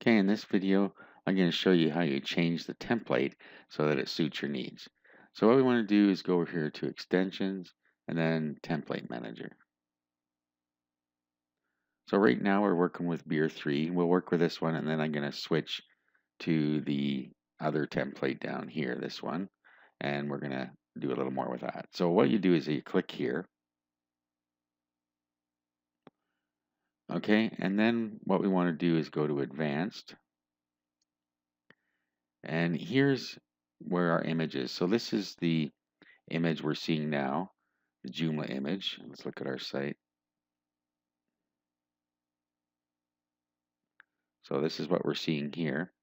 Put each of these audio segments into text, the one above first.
Okay, in this video, I'm going to show you how you change the template so that it suits your needs. So what we want to do is go over here to Extensions and then Template Manager. So right now we're working with Beer 3. We'll work with this one and then I'm going to switch to the other template down here, this one, and we're going to do a little more with that. So what you do is you click here, okay, and then what we want to do is go to Advanced, and here's where our image is. So this is the image we're seeing now, the Joomla image. Let's look at our site. So this is what we're seeing here.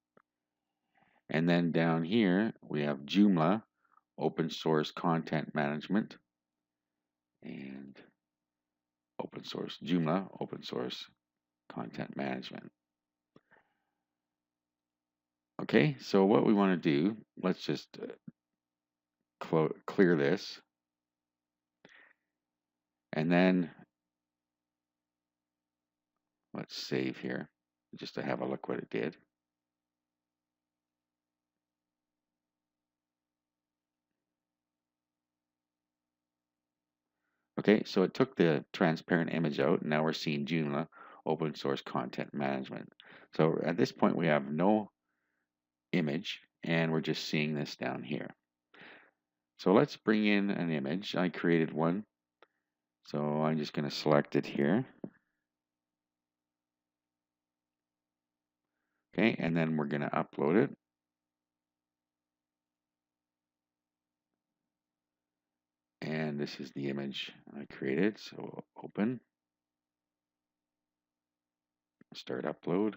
And then down here, we have Joomla, open source content management, and Joomla, open source content management. Okay, so what we want to do, let's just clear this. And then let's save here, just to have a look what it did. Okay, so it took the transparent image out, and now we're seeing Joomla open source content management. So at this point, we have no image, and we're just seeing this down here. So let's bring in an image. I created one, so I'm just going to select it here. Okay, and then we're going to upload it. And this is the image I created, so open, start upload,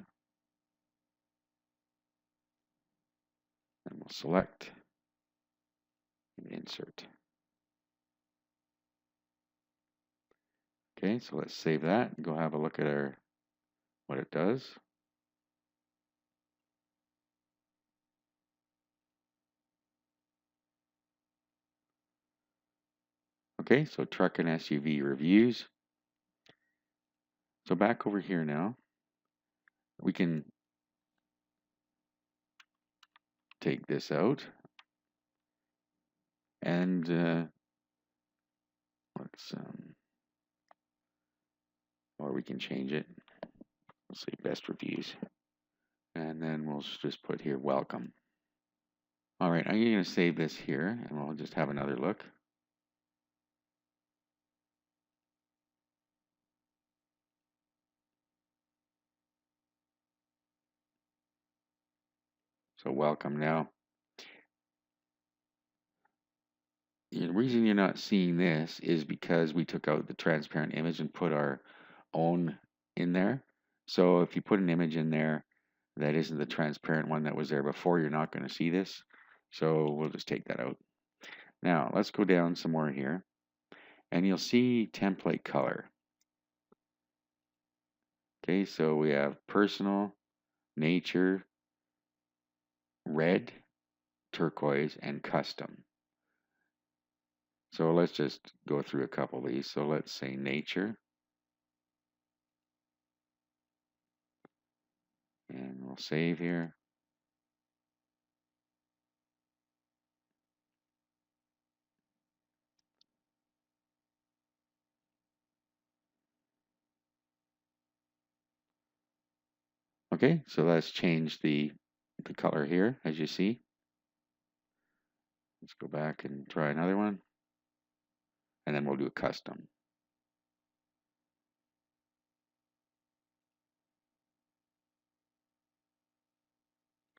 and we'll select and insert. Okay, so let's save that and go have a look at what it does. Okay, so truck and SUV reviews. So back over here now, we can take this out and let's or we can change it. We'll say best reviews, and then we'll just put here welcome. All right, I'm going to save this here, and we'll just have another look. So welcome now. The reason you're not seeing this is because we took out the transparent image and put our own in there. So if you put an image in there that isn't the transparent one that was there before, you're not going to see this. So we'll just take that out. Now let's go down some more here, and you'll see template color. Okay, so we have personal, nature, red, turquoise, and custom. So let's just go through a couple of these. So let's say nature. And we'll save here. Okay, so let's change the color here, as you see. Let's go back and try another one. And then we'll do a custom.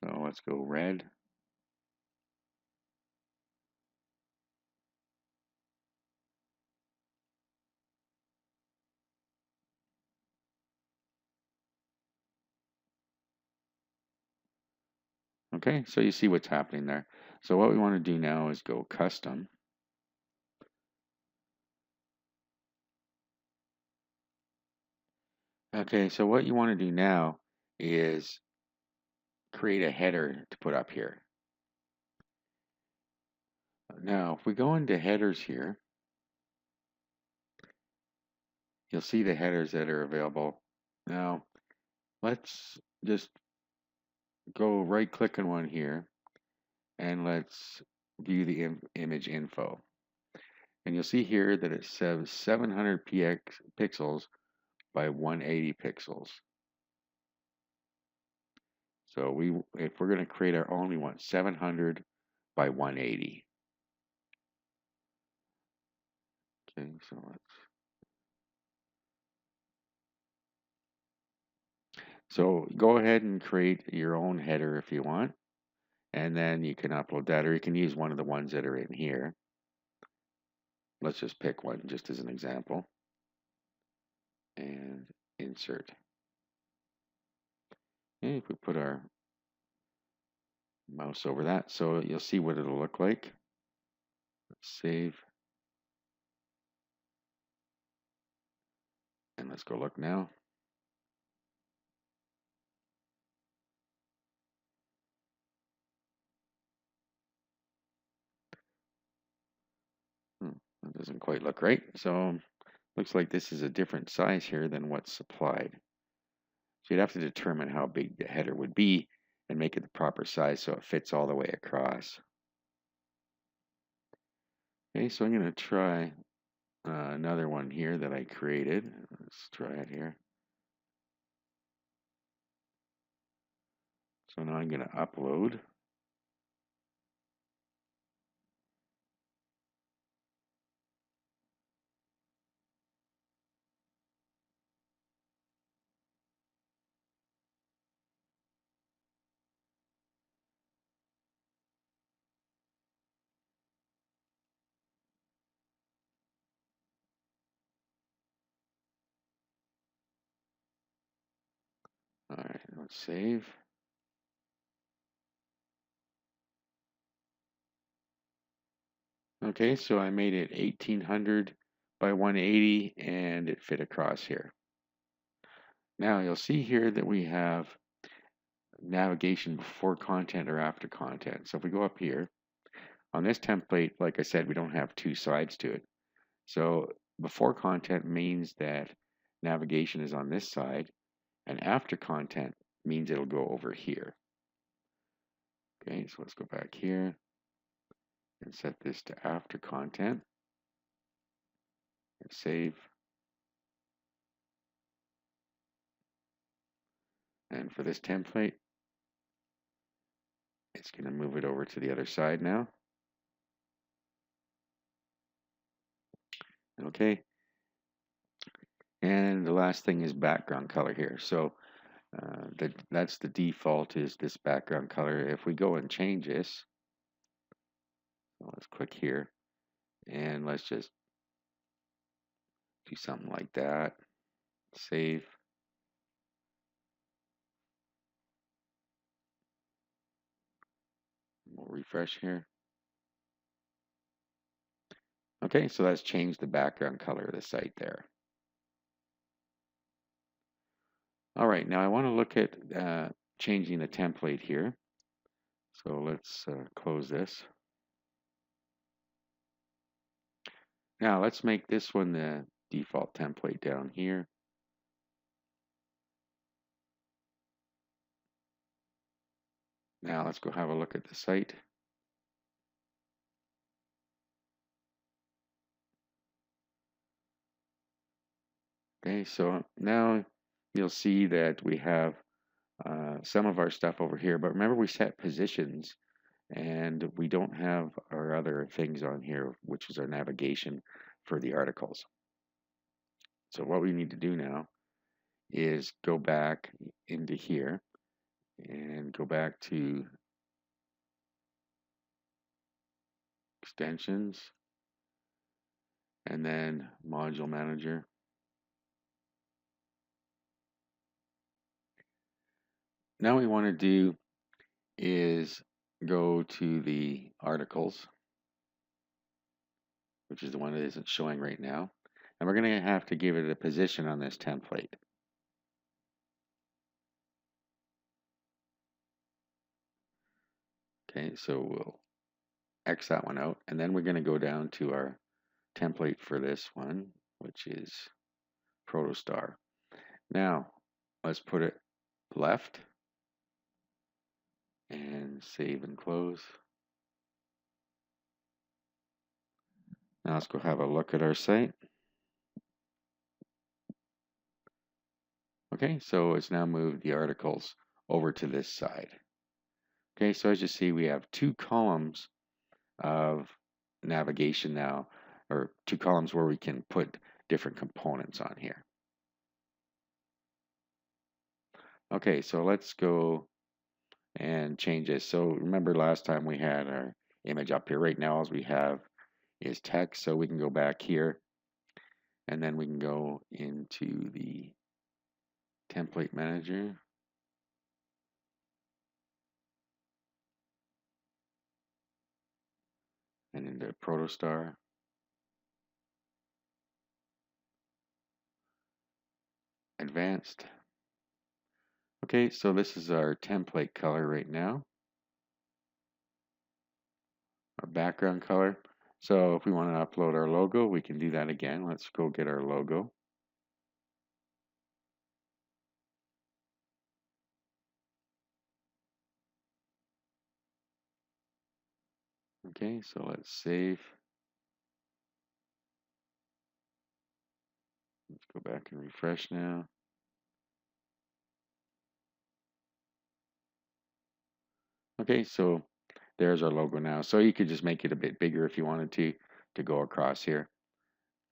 So let's go red. Okay, so you see what's happening there. So what we want to do now is go custom. Okay, so what you want to do now is create a header to put up here. Now, if we go into headers here, you'll see the headers that are available. Now, let's just go right click on one here and let's view the image info. And you'll see here that it says 700 pixels by 180 pixels. So if we're going to create our own, we want 700 by 180. Okay, so go ahead and create your own header if you want, and then you can upload that, or you can use one of the ones that are in here. Let's just pick one just as an example and insert. Okay, if we put our mouse over that, so you'll see what it'll look like. Let's save, and let's go look now. That doesn't quite look right. So looks like this is a different size here than what's supplied. So you'd have to determine how big the header would be and make it the proper size so it fits all the way across. Okay, so I'm going to try another one here that I created. Let's try it here. So now I'm going to upload. All right, let's save. Okay, so I made it 1800 by 180 and it fit across here. Now you'll see here that we have navigation before content or after content. So if we go up here, on this template, like I said, we don't have two sides to it. So before content means that navigation is on this side, and after content means it'll go over here. Okay, so let's go back here and set this to after content and save. And for this template, it's going to move it over to the other side now. Okay, and the last thing is background color here. So that's the default, is this background color. If we go and change this, let's click here and let's just do something like that. Save. We'll refresh here. Okay, so that's changed the background color of the site there. All right, now I want to look at changing the template here. So let's close this. Now let's make this one the default template down here. Now let's go have a look at the site. Okay, so now you'll see that we have some of our stuff over here, but remember we set positions and we don't have our other things on here, which is our navigation for the articles. So what we need to do now is go back into here and go back to extensions and then module manager. Now what we want to do is go to the articles, which is the one that isn't showing right now. And we're going to have to give it a position on this template. Okay, so we'll X that one out. And then we're going to go down to our template for this one, which is Protostar. Now, let's put it left. and save and close. Now let's go have a look at our site. Okay, so it's now moved the articles over to this side. Okay, so as you see, we have two columns of navigation now, or two columns where we can put different components on here. Okay, so let's go and change this. So remember last time we had our image up here. Right now all we have is text, so we can go back here and then we can go into the template manager and into Protostar. Advanced. Okay, so this is our template color right now, our background color. So if we want to upload our logo, we can do that again. Let's go get our logo. Okay, so let's save. Let's go back and refresh now. Okay, so there's our logo now. So you could just make it a bit bigger if you wanted to go across here.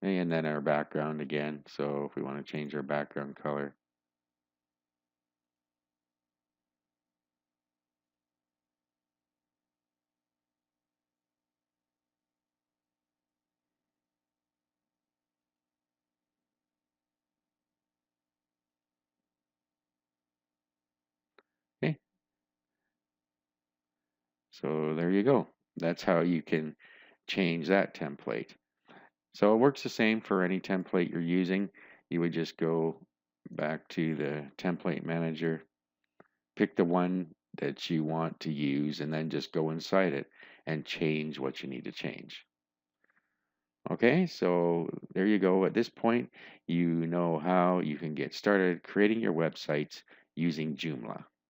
And then our background again. So if we want to change our background color. Okay, so there you go. That's how you can change that template. So it works the same for any template you're using. You would just go back to the template manager, pick the one that you want to use, and then just go inside it and change what you need to change. Okay, so there you go. At this point, you know how you can get started creating your websites using Joomla.